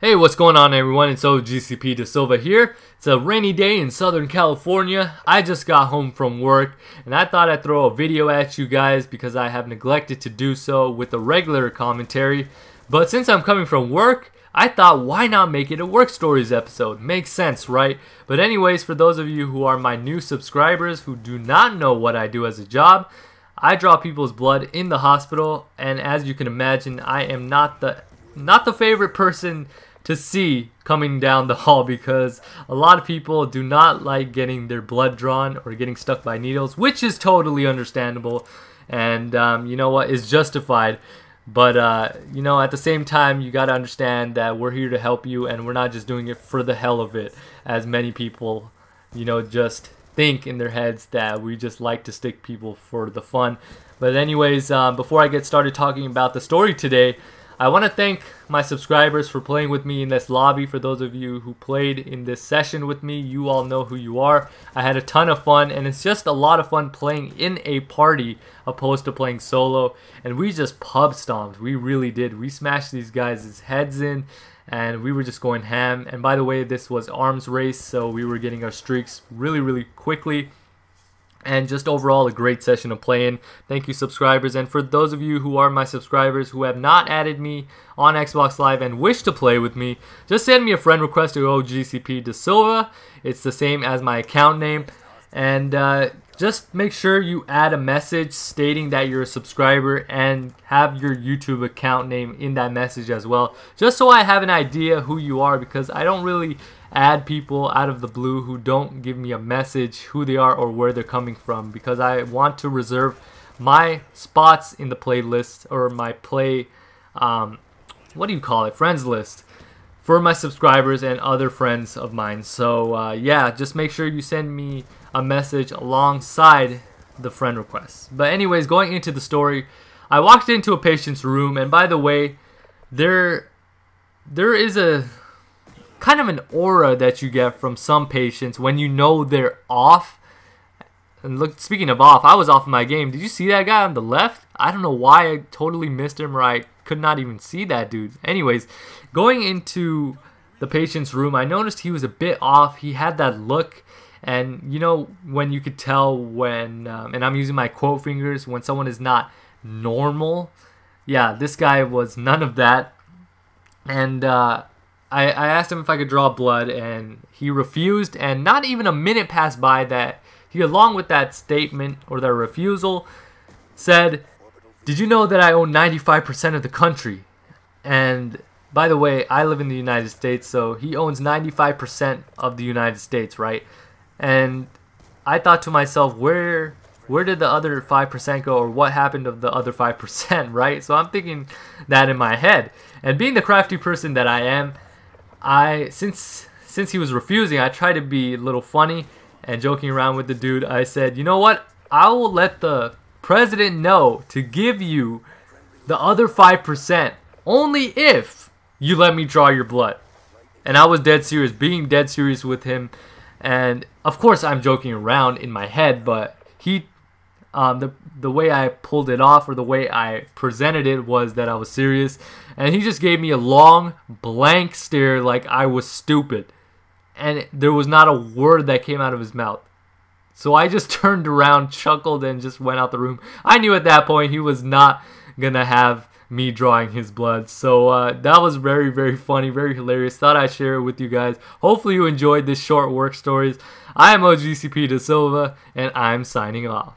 Hey, what's going on everyone? It's GCP De Silva here. It's a rainy day in Southern California. I just got home from work and I thought I'd throw a video at you guys because I have neglected to do so with a regular commentary. But since I'm coming from work, I thought why not make it a work stories episode? Makes sense, right? But anyways, for those of you who are my new subscribers who do not know what I do as a job, I draw people's blood in the hospital, and as you can imagine, I am not the favorite person to see coming down the hall because a lot of people do not like getting their blood drawn or getting stuck by needles, which is totally understandable and you know what, is justified. But you know, at the same time, you got to understand that we're here to help you and we're not just doing it for the hell of it, as many people, you know, just think in their heads that we just like to stick people for the fun. But anyways, before I get started talking about the story today, I want to thank my subscribers for playing with me in this lobby. For those of you who played in this session with me, you all know who you are. I had a ton of fun, and it's just a lot of fun playing in a party opposed to playing solo. And we just pub stomped. We really did. We smashed these guys' heads in, and we were just going ham. And by the way, this was arms race, so we were getting our streaks really quickly. And just overall a great session of playing. Thank you, subscribers. And for those of you who are my subscribers who have not added me on Xbox Live and wish to play with me, just send me a friend request to GCP De Silva. It's the same as my account name. And just make sure you add a message stating that you're a subscriber and have your YouTube account name in that message as well, just so I have an idea who you are, because I don't really add people out of the blue who don't give me a message who they are or where they're coming from, because I want to reserve my spots in the playlist, or my play what do you call it, friends list, for my subscribers and other friends of mine. So yeah, just make sure you send me a message alongside the friend request. But anyways, going into the story, I walked into a patient's room, and by the way, there is a kind of an aura that you get from some patients when you know they're off. And look, speaking of off, I was off in my game. Did you see that guy on the left? I don't know why I totally missed him, or I could not even see that dude. Anyways, going into the patient's room, I noticed he was a bit off. He had that look, and you know when you could tell when, and I'm using my quote fingers, when someone is not normal. Yeah, this guy was none of that. And I asked him if I could draw blood, and he refused, and not even a minute passed by that he, along with that statement or that refusal, said, "Did you know that I own 95% of the country?" And by the way, I live in the United States, so he owns 95% of the United States, right? And I thought to myself, where did the other 5% go, or what happened of the other 5%, right? So I'm thinking that in my head. And being the crafty person that I am, since he was refusing, I tried to be a little funny and joking around with the dude. I said, you know what, I will let the president know to give you the other 5% only if you let me draw your blood. And I was dead serious, being dead serious with him. And of course I'm joking around in my head, but he the way I pulled it off, or the way I presented it, was that I was serious, and he just gave me a long blank stare like I was stupid, and there was not a word that came out of his mouth. So I just turned around, chuckled, and just went out the room. I knew at that point he was not gonna have me drawing his blood. So that was very funny, very hilarious. Thought I'd share it with you guys. Hopefully you enjoyed this short work stories. I am GCP De Silva, and I'm signing off.